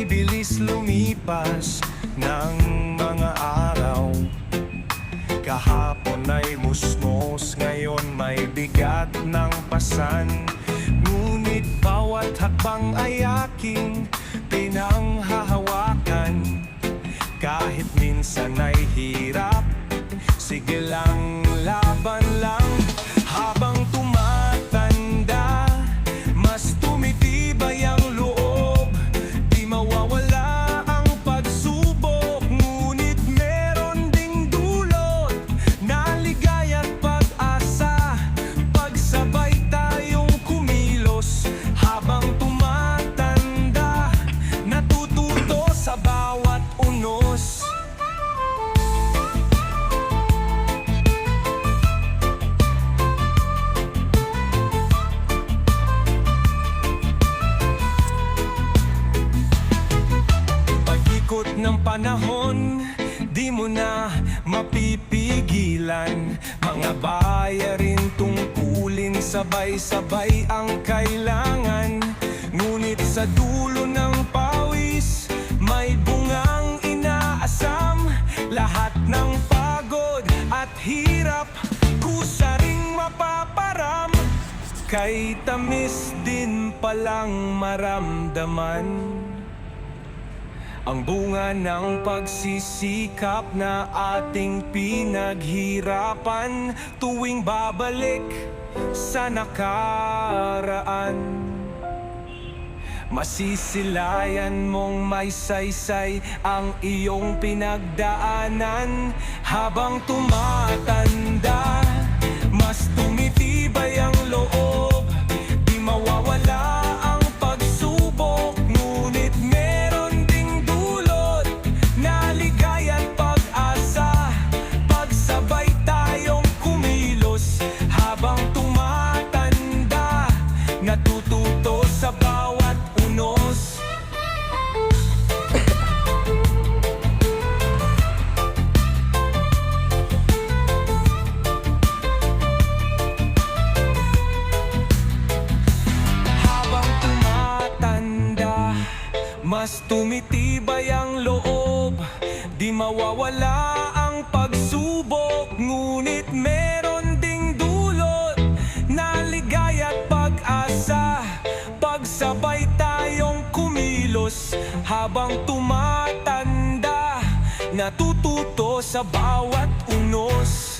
bibilis lumipas ng mga araw. Kahapon ay musmos, ngayon may bigat ng pasan. Ngunit bawat hakbang ay aking pinanghahawakan. Kahit minsan ay hirap, sige lang, laban lang. Habang tumatanda, mas tumitibay ang loob. Di mawawala ang pagsubok, ngunit meron ding dulot na ligaya't pag-asa. Pagsabay tayong kumilos, habang tumatanda, natututo sa bawat unos. Pag-ikot ng panahon, di mo na mapipigilan. Mga bayarin, tungkulin, sabay-sabay ang kailangan. Ngunit sa dulo ng pawis, may bungang inaasam. Lahat ng pagod at hirap, kusa ring mapaparam. Kay tamis din palang maramdaman ang bunga ng pagsisikap na ating pinaghirapan. Tuwing babalik sa nakaraan, masisilayan mong may saysay ang iyong pinagdaanan. Habang tumatanda, mas tumitibay ang loob. Di mawawala ang pagsubok, ngunit meron ding dulot na ligaya't pag-asa. Pagsabay tayong kumilos, habang tumatanda, natututo sa bawat unos. Habang tumatanda, mas tumitibay ang loob. Di mawawala ang pagsubok, ngunit meron ding dulot na ligaya't pag-asa. Pagsabay tayong kumilos, habang tumatanda, natututo sa bawat unos.